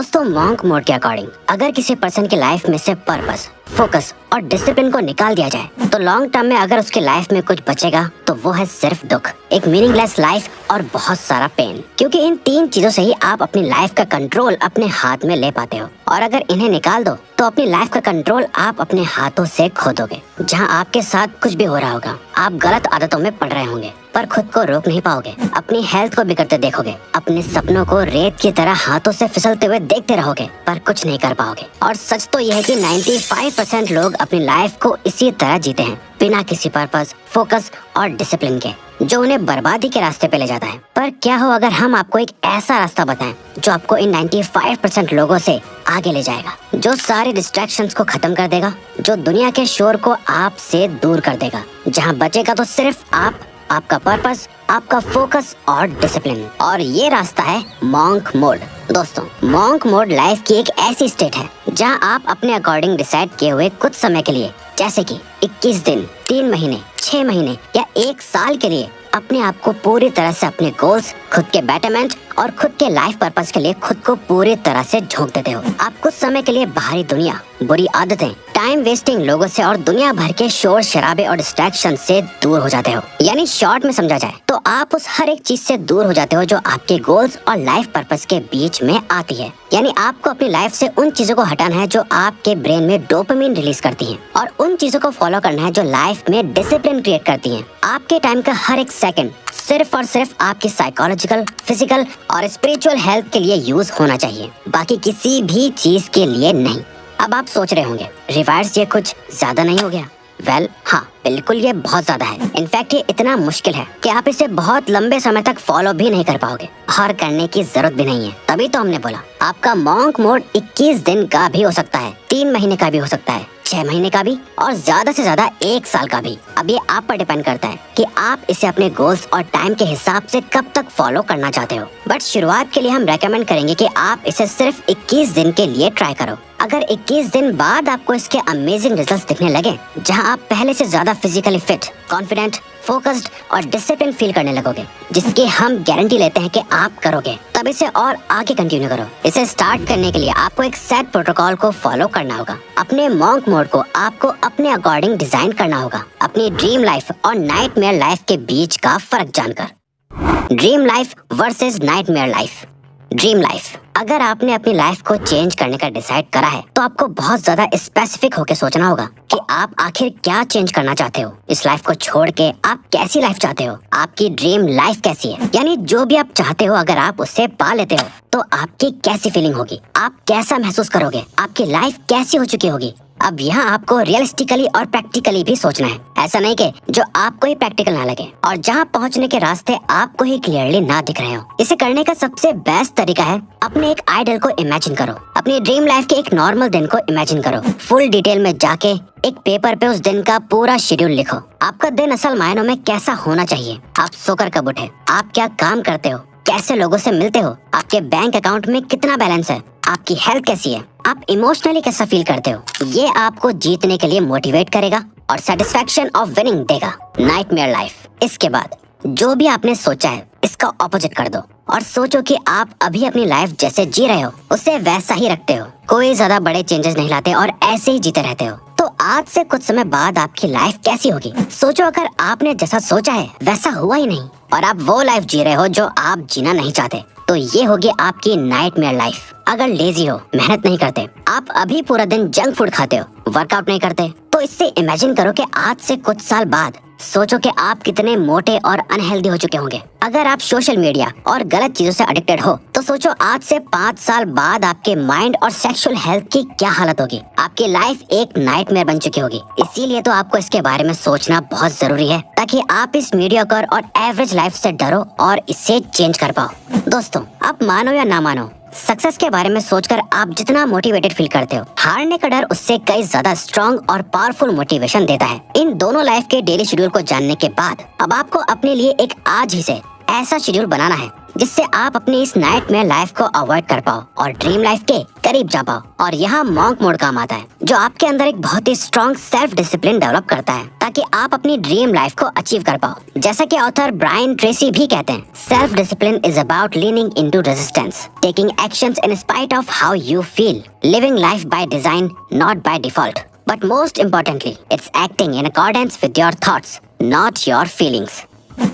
दोस्तों monk mode के according अगर किसी पर्सन की लाइफ में से पर्पस, फोकस और डिसिप्लिन को निकाल दिया जाए तो लॉन्ग टर्म में अगर उसकी लाइफ में कुछ बचेगा तो वो है सिर्फ दुख, एक मीनिंगलेस लाइफ और बहुत सारा पेन। क्योंकि इन तीन चीजों से ही आप अपनी लाइफ का कंट्रोल अपने हाथ में ले पाते हो, और अगर इन्हें निकाल दो तो अपनी लाइफ का कंट्रोल आप अपने हाथों से खो दोगे। जहाँ आपके साथ कुछ भी हो रहा होगा, आप गलत आदतों में पड़ रहे होंगे पर खुद को रोक नहीं पाओगे, अपनी हेल्थ को बिगड़ते देखोगे, अपने सपनों को रेत की तरह हाथों से फिसलते हुए देखते रहोगे पर कुछ नहीं कर पाओगे। और सच तो यह है कि 95% लोग अपनी लाइफ को इसी तरह जीते हैं, बिना किसी पर्पस, फोकस और डिसिप्लिन के, जो उन्हें बर्बादी के रास्ते पे ले जाता है। पर क्या हो अगर हम आपको एक ऐसा रास्ता बताएं जो आपको इन 95% लोगों से आगे ले जाएगा, जो सारे डिस्ट्रैक्शंस को खत्म कर देगा, जो दुनिया के शोर को आपसे दूर कर देगा, जहां बचेगा तो सिर्फ आप, आपका पर्पस, आपका फोकस और डिसिप्लिन। और ये रास्ता है मॉन्क मोड। दोस्तों मॉन्क मोड लाइफ की एक ऐसी स्टेट है जहां आप अपने अकॉर्डिंग डिसाइड किए हुए कुछ समय के लिए, जैसे कि 21 दिन, 3 महीने, 6 महीने या 1 साल के लिए अपने आप को पूरी तरह से अपने गोल्स, खुद के बेटरमेंट और खुद के लाइफ पर्पस के लिए खुद को पूरी तरह से झोंक देते हो। आप कुछ समय के लिए बाहरी दुनिया, बुरी आदतें, टाइम वेस्टिंग लोगों से और दुनिया भर के शोर शराबे और डिस्ट्रैक्शन से दूर हो जाते हो। यानी शॉर्ट में समझा जाए तो आप उस हर एक चीज से दूर हो जाते हो जो आपके गोल्स और लाइफ पर्पस के बीच में आती है। यानी आपको अपनी लाइफ से उन चीजों को हटाना है जो आपके ब्रेन में डोपामिन रिलीज करती हैं, और उन चीजों को फॉलो करना है जो लाइफ में डिसिप्लिन क्रिएट करती हैं। आपके टाइम का हर एक सेकंड सिर्फ और सिर्फ आपकी साइकोलॉजिकल, फिजिकल और स्पिरिचुअल हेल्थ के लिए यूज होना चाहिए, बाकी किसी भी चीज के लिए नहीं। अब आप सोच रहे होंगे रिवार्ड्स ये कुछ ज्यादा नहीं हो गया? वेल हाँ, बिल्कुल ये बहुत ज्यादा है। इनफैक्ट ये इतना मुश्किल है कि आप इसे बहुत लंबे समय तक फॉलो भी नहीं कर पाओगे और करने की जरूरत भी नहीं है। तभी तो हमने बोला आपका मॉन्क मोड 21 दिन का भी हो सकता है, 3 महीने का भी हो सकता है, 6 महीने का भी, और ज्यादा से ज्यादा 1 साल का भी। अब ये आप पर डिपेंड करता है कि आप इसे अपने गोल्स और टाइम के हिसाब से कब तक फॉलो करना चाहते हो। बट शुरुआत के लिए हम रेकमेंड करेंगे कि आप इसे सिर्फ 21 दिन के लिए ट्राई करो। अगर 21 दिन बाद आपको इसके अमेजिंग रिजल्ट्स दिखने लगे, जहां आप पहले से ज्यादा फिजिकली फिट, कॉन्फिडेंट, फोकस्ड और डिसिप्लिन फील करने लगोगे, जिसकी हम गारंटी लेते हैं कि आप करोगे, तब इसे और आगे कंटिन्यू करो। इसे स्टार्ट करने के लिए आपको एक सेट प्रोटोकॉल को फॉलो करना होगा। अपने मॉन्क मोड को आपको अपने अकॉर्डिंग डिजाइन करना होगा, अपनी ड्रीम लाइफ और नाइटमेयर लाइफ के बीच का फर्क जानकर। Dream life versus nightmare life. Dream life, अगर आपने अपनी लाइफ को चेंज करने का डिसाइड करा है तो आपको बहुत ज्यादा स्पेसिफिक होकर सोचना होगा कि आप आखिर क्या चेंज करना चाहते हो। इस लाइफ को छोड़ के आप कैसी लाइफ चाहते हो, आपकी ड्रीम लाइफ कैसी है। यानी जो भी आप चाहते हो अगर आप उससे पा लेते हो तो आपकी कैसी फीलिंग होगी, आप कैसा महसूस करोगे, आपकी लाइफ कैसी हो चुकी होगी। अब यहाँ आपको रियलिस्टिकली और प्रैक्टिकली भी सोचना है। ऐसा नहीं कि जो आपको ही प्रैक्टिकल ना लगे और जहाँ पहुँचने के रास्ते आपको ही क्लियरली ना दिख रहे हो। इसे करने का सबसे बेस्ट तरीका है अपने एक आइडल को इमेजिन करो। अपनी ड्रीम लाइफ के एक नॉर्मल दिन को इमेजिन करो। फुल डिटेल में जाके एक पेपर पे उस दिन का पूरा शेड्यूल लिखो। आपका दिन असल मायनों में कैसा होना चाहिए, आप सोकर कब उठे, आप क्या काम करते हो, कैसे लोगों से मिलते हो, आपके बैंक अकाउंट में कितना बैलेंस है, आपकी हेल्थ कैसी है, आप इमोशनली कैसा फील करते हो। ये आपको जीतने के लिए मोटिवेट करेगा और सेटिस्फैक्शन ऑफ विनिंग देगा। नाइटमेयर लाइफ, इसके बाद जो भी आपने सोचा है इसका ऑपोजिट कर दो और सोचो कि आप अभी अपनी लाइफ जैसे जी रहे हो उसे वैसा ही रखते हो, कोई ज्यादा बड़े चेंजेस नहीं लाते और ऐसे ही जीते रहते हो। तो आज से कुछ समय बाद आपकी लाइफ कैसी होगी सोचो। अगर आपने जैसा सोचा है वैसा हुआ ही नहीं और आप वो लाइफ जी रहे हो जो आप जीना नहीं चाहते, तो ये होगी आपकी नाइटमेयर लाइफ। अगर लेजी हो, मेहनत नहीं करते, आप अभी पूरा दिन जंक फूड खाते हो, वर्कआउट नहीं करते, तो इससे इमेजिन करो कि आज से कुछ साल बाद सोचो कि आप कितने मोटे और अनहेल्दी हो चुके होंगे। अगर आप सोशल मीडिया और गलत चीजों से एडिक्टेड हो तो सोचो आज से 5 साल बाद आपके माइंड और सेक्सुअल हेल्थ की क्या हालत होगी। आपकी लाइफ एक नाइटमेयर बन चुकी होगी। इसीलिए तो आपको इसके बारे में सोचना बहुत जरूरी है ताकि आप इस मीडियोकर और एवरेज लाइफ से डरो और इससे चेंज कर पाओ। दोस्तों आप मानो या ना मानो, सक्सेस के बारे में सोचकर आप जितना मोटिवेटेड फील करते हो, हारने का डर उससे कई ज्यादा स्ट्रॉन्ग और पावरफुल मोटिवेशन देता है। इन दोनों लाइफ के डेली शेड्यूल को जानने के बाद अब आपको अपने लिए एक आज ही से ऐसा शेड्यूल बनाना है जिससे आप अपनी इस नाइट में लाइफ को अवॉइड कर पाओ और ड्रीम लाइफ के करीब जा पाओ। और यहाँ मॉन्क मोड काम आता है, जो आपके अंदर एक बहुत ही स्ट्रॉन्ग सेल्फ डिसिप्लिन डेवलप करता है ताकि आप अपनी ड्रीम लाइफ को अचीव कर पाओ। जैसा कि ऑथर ब्रायन ट्रेसी भी कहते हैं, self discipline is about leaning into resistance, taking actions in spite of how you feel, living life by design not by default, but most importantly it's acting in accordance with your thoughts not your feelings.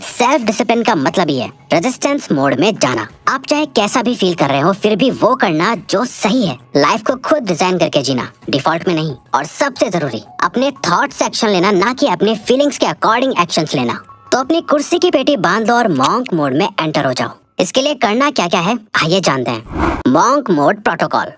Self discipline का मतलब ही है resistance mode में जाना। आप चाहे कैसा भी feel कर रहे हो, फिर भी वो करना जो सही है। लाइफ को खुद डिजाइन करके जीना, डिफॉल्ट में नहीं। और सबसे जरूरी, अपने थॉट से एक्शन लेना, ना कि अपने फीलिंग्स के अकॉर्डिंग एक्शंस लेना। तो अपनी कुर्सी की पेटी बांध लो और मॉन्क मोड में एंटर हो जाओ। इसके लिए करना क्या क्या है, आइए जानते हैं। Monk mode protocol.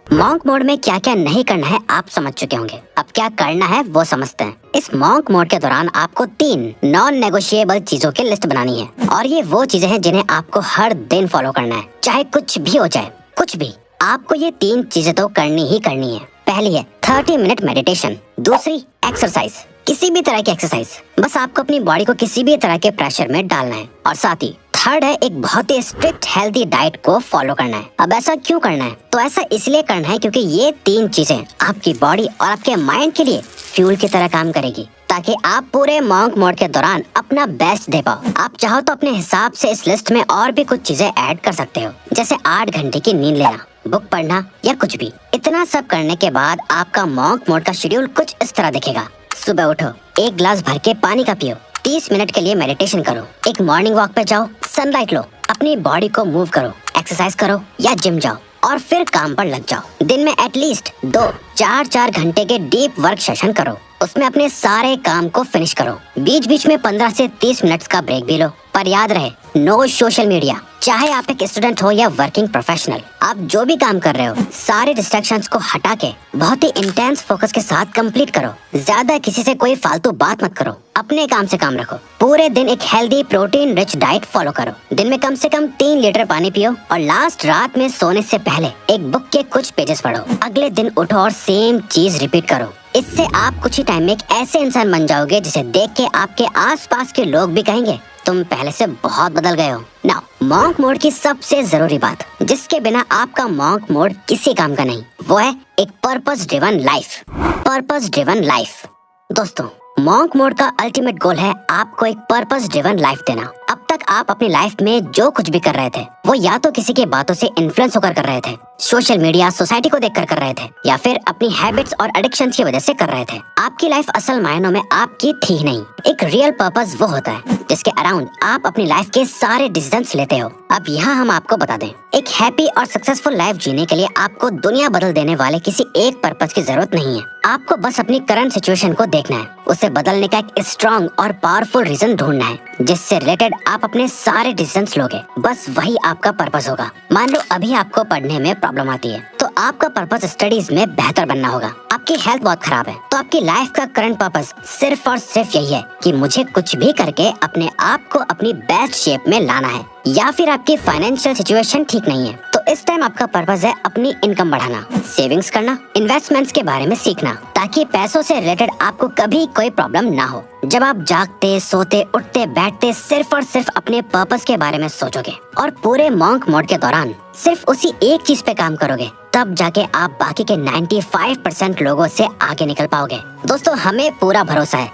Monk mode में क्या क्या नहीं करना है आप समझ चुके होंगे, अब क्या करना है वो समझते हैं। इस मॉन्क मोड के दौरान आपको 3 नॉन नेगोशिएबल चीजों की लिस्ट बनानी है, और ये वो चीजें हैं जिन्हें आपको हर दिन फॉलो करना है, चाहे कुछ भी हो जाए, कुछ भी। आपको ये 3 चीजें तो करनी ही करनी है। पहली है 30 मिनट मेडिटेशन। दूसरी एक्सरसाइज, किसी भी तरह की एक्सरसाइज, बस आपको अपनी बॉडी को किसी भी तरह के प्रेशर में डालना है। और साथ ही थर्ड है एक बहुत ही स्ट्रिक्ट हेल्दी डाइट को फॉलो करना है। अब ऐसा क्यों करना है? तो ऐसा इसलिए करना है क्योंकि ये 3 चीजें आपकी बॉडी और आपके माइंड के लिए फ्यूल की तरह काम करेगी, ताकि आप पूरे मॉन्क मोड के दौरान अपना बेस्ट दे पाओ। आप चाहो तो अपने हिसाब से इस लिस्ट में और भी कुछ चीजें ऐड कर सकते हो, जैसे 8 घंटे की नींद लेना, बुक पढ़ना या कुछ भी। इतना सब करने के बाद आपका मॉन्क मोड का शेड्यूल कुछ इस तरह दिखेगा। सुबह उठो, 1 गिलास भर के पानी का पियो, 30 मिनट के लिए मेडिटेशन करो, एक मॉर्निंग वॉक पे जाओ, सनलाइट लो, अपनी बॉडी को मूव करो, एक्सरसाइज करो या जिम जाओ, और फिर काम पर लग जाओ। दिन में एटलीस्ट 2-4 घंटे के डीप वर्क सेशन करो, उसमें अपने सारे काम को फिनिश करो। बीच बीच में 15 से 30 मिनट्स का ब्रेक भी लो, पर याद रहे नो सोशल मीडिया। चाहे आप एक स्टूडेंट हो या वर्किंग प्रोफेशनल, आप जो भी काम कर रहे हो, सारे डिस्ट्रैक्शंस को हटा के बहुत ही इंटेंस फोकस के साथ कंप्लीट करो। ज्यादा किसी से कोई फालतू बात मत करो, अपने काम से काम रखो। पूरे दिन एक healthy protein rich diet follow करो, दिन में कम से कम 3 लीटर पानी पियो, और लास्ट रात में सोने से पहले एक बुक के कुछ पेजेस पढ़ो। अगले दिन उठो और सेम चीज रिपीट करो। इससे आप कुछ ही टाइम में एक ऐसे इंसान बन जाओगे जिसे देख के आपके आसपास के लोग भी कहेंगे तुम पहले से बहुत बदल गए हो। नाउ मॉन्क मोड की सबसे जरूरी बात, जिसके बिना आपका मॉन्क मोड किसी काम का नहीं, वो है एक purpose driven life. Purpose driven life. दोस्तों, मॉन्क मोड का अल्टीमेट गोल है आपको एक पर्पस ड्रिवन लाइफ देना। अब तक आप अपनी लाइफ में जो कुछ भी कर रहे थे, वो या तो किसी की बातों से इन्फ्लुएंस होकर कर रहे थे, सोशल मीडिया सोसाइटी को देखकर कर रहे थे, या फिर अपनी हैबिट्स और एडिक्शंस की वजह से कर रहे थे। आपकी लाइफ असल मायनों में आपकी थी ही नहीं। एक रियल पर्पस वो होता है जिसके अराउंड आप अपनी लाइफ के सारे डिसीजंस लेते हो। अब यहाँ हम आपको बता दें, एक हैप्पी और सक्सेसफुल लाइफ जीने के लिए आपको दुनिया बदल देने वाले किसी एक पर्पस की जरूरत नहीं है। आपको बस अपनी करंट सिचुएशन को देखना है, उसे बदलने का एक स्ट्रॉन्ग और पावरफुल रीजन ढूंढना है जिससे रिलेटेड आप अपने सारे डिसीजंस लोगे। बस वही आपका पर्पस होगा। मान लो अभी आपको पढ़ने में प्रॉब्लम आती है, तो आपका पर्पस स्टडीज में बेहतर बनना होगा। आपकी हेल्थ बहुत खराब है, तो आपकी लाइफ का करंट पर्पस सिर्फ और सिर्फ यही है कि मुझे कुछ भी करके अपने आप को अपनी बेस्ट शेप में लाना है। या फिर आपकी फाइनेंशियल सिचुएशन ठीक नहीं है, तो इस टाइम आपका पर्पस है अपनी इनकम बढ़ाना, सेविंग्स करना, इन्वेस्टमेंट्स के बारे में सीखना, ताकि पैसों से रिलेटेड आपको कभी कोई प्रॉब्लम ना हो। जब आप जागते, सोते, उठते, बैठते सिर्फ और सिर्फ अपने पर्पस के बारे में सोचोगे और पूरे मॉन्क मोड के दौरान सिर्फ उसी एक चीज पे काम करोगे, तब जाके आप बाकी के 95% लोगों से आगे निकल पाओगे। दोस्तों, हमें पूरा भरोसा है